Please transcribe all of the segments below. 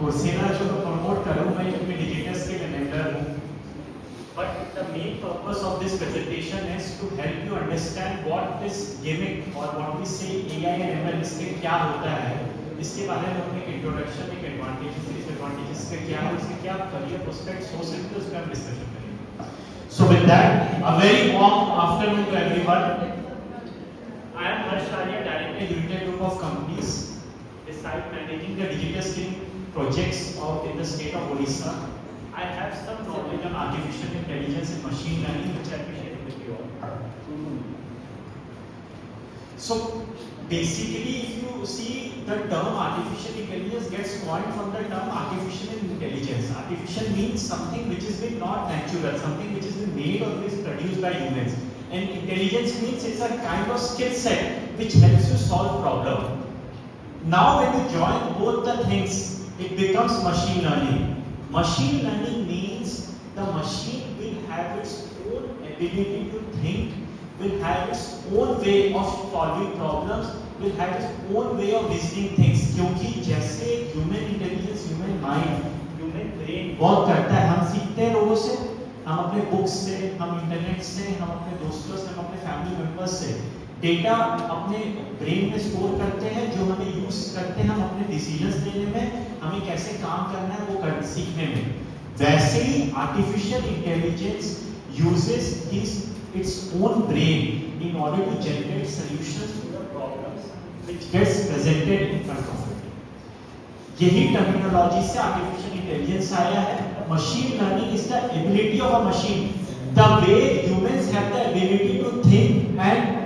Coursera जो मैं promote करूँ, मैं इसमें डिजिटल स्किल एनेबलर हूँ. But the main purpose of this presentation is to help you understand what this gimmick or what we say AI and ML इसके क्या होता है, इसके बारे में अपने इंट्रोडक्शन, एक एडवांटेजेस, डिसएडवांटेजेस के क्या है, इसके क्या करियर प्रोस्पेक्ट्स हो सकते हैं, उस पर हम डिस्कशन करेंगे. So with that, a very warm afternoon to everyone. I am Harsh Arya, Director, United Group of Companies, beside managing the digital skilling projects in the state of Odisha. I have some knowledge on artificial intelligence and machine learning, which I will be sharing with you all. So basically, if you see the term artificial intelligence gets coined from the term artificial intelligence. Artificial means something which is been not natural, something which has been made or is produced by humans. And intelligence means it's a kind of skill set which helps you solve problem. Now when you join both the things, it becomes machine learning. Machine learning means the machine will have its own ability to think, will have its own way of solving problems, will have its own way of reasoning things. क्योंकि जैसे human intelligence, human mind, human brain work करता है, हम सीखते हैं लोगों से, हम अपने बुक्स से, हम इंटरनेट से, हम अपने दोस्तों से, हम अपने फैमिली मेंबर्स से डेटा अपने ब्रेन में स्टोर करते हैं, जो हमें यूज करते हैं हम अपने डिसीजंस लेने में, हमें कैसे काम करना है वो कर सीखने में. वैसे ही artificial intelligence uses its own brain in order to generate solutions to the problems which gets presented in front of it. यही टर्मिनोलॉजी से आर्टिफिशियल इंटेलिजेंस आया है. Machine learning is the ability of a machine, the way humans have the ability to think and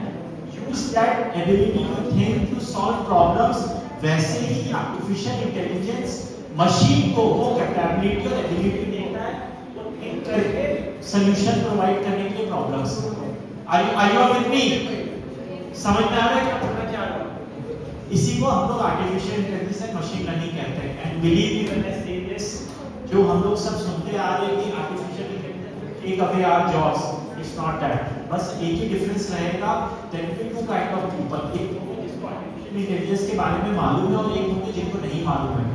use that ability to think to solve problems. वैसे ही artificial intelligence machine को वो capability और ability देता है वो थिंक करके solution provide करने के लिए problems. Are you with me? समझ में आ रहा है क्या बोलना चाह रहा हूं? इसी को हम लोग artificial intelligence and machine learning कहते हैं. And believe me when I से दिस, जो हम लोग सब सुनते आ रहे हैं कि artificial intelligence take away our jobs, it's not that. बस एक ही डिफरेंस रहेगा. There will be two kind of people, एक होंगे जिसको आर्टिफिशियल इंटेलिजेंस के बारे में मालूम है और एक होंगे जिनको नहीं मालूम है.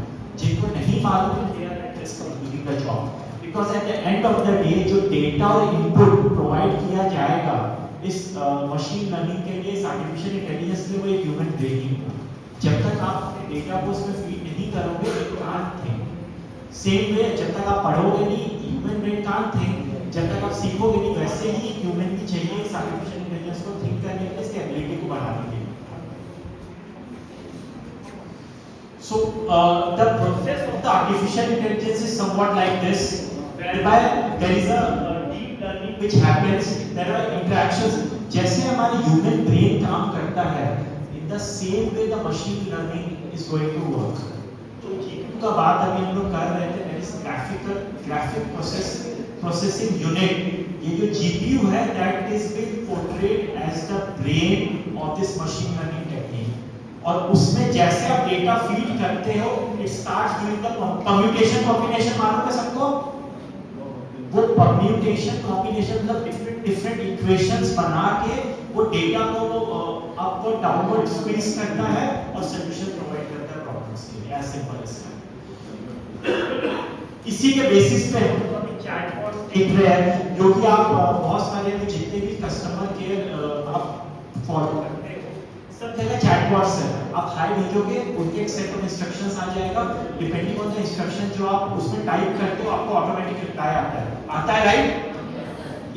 जिनको नहीं मालूम है they are at risk of losing the job, because at the end of the day जो डेटा और इनपुट प्रोवाइड किया जाएगा इस मशीन लर्निंग के लिए, इस आर्टिफिशियल इंटेलिजेंस के लिए, वो एक ह्यूमन ब्रेन ही होगा. जब तक आप अपने डेटा को उसमें फीड नहीं करोगे it can't think. Same way जब तक आप पढ़ोगे नहीं, ह्यूमन ब्रेन कांट थिंक. जब तक आप सीखोगे नहीं, वैसे ही ह्यूमन की चाहिए इस आर्टिफिशियल इंटेलिजेंस को थिंक करने के लिए, इसकी एबिलिटी को बढ़ाने के लिए. So the process of the artificial intelligence is somewhat like this, whereby there is a deep learning which happens. There are interactions. जैसे हमारी ह्यूमन ब्रेन काम करता है, in the same way the machine learning is going to work. तो GPU का बात अभी हम लोग कर रहे थे, that is graphic processing unit. ये जो GPU है, that is being portrayed as the brain of this machine learning technique. और उसमें जैसे आप डेटा फीड करते हो, it starts doing the permutation combination. मालूम है सबको? वो permutation combination मतलब different equations बना के वो डेटा को upward downward squeeze करता है और solution provide करता है problems के लिए. as simple as that. इसी के बेसिस पे हम लोग अभी चैटबॉट देख रहे हैं, जो कि आप बहुत सारे जितने भी कस्टमर केयर आप फॉलो करते हो, सब जगह चैटबॉट्स है. आप हाई भेजोगे, उनके एक सेट ऑफ इंस्ट्रक्शंस आ जाएगा. डिपेंडिंग ऑन द इंस्ट्रक्शन जो आप उसमें टाइप करते हो, आपको ऑटोमेटिक रिप्लाई आता है, right?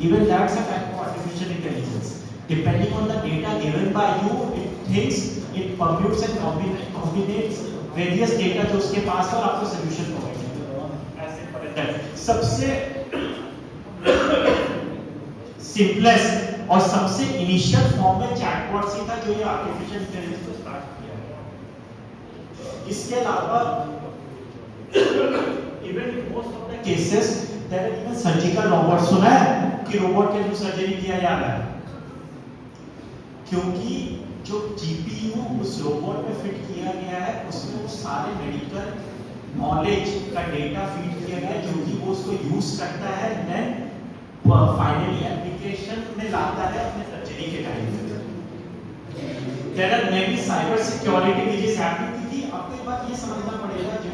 Even that's a type of artificial intelligence. Depending on the data given by you, it thinks, it computes and combinates various data जो उसके पास है और आपको सॉल्यूशन प्रोवाइड करता है. ऐसे पर सबसे सिंपलेस्ट और सबसे इनिशियल फॉर्म में चैटबॉट ही था जो ये आर्टिफिशियल इंटेलिजेंस को स्टार्ट किया है. इसके अलावा even in most of the cases there is even surgical robot. सुना है कि रोबोट के थ्रू सर्जरी किया जा रहा है, क्योंकि जो जीपीयू उस रोबोट में फिट किया गया है उसमें वो सारे मेडिकल नॉलेज का डेटा फीड किया गया जो कि वो उसको यूज करता है, देन फाइनली एप्लीकेशन में लाता है अपने सर्जरी के टाइम पे. There are many cyber security which is happening. कि आपको एक बात ये समझना पड़ेगा, जो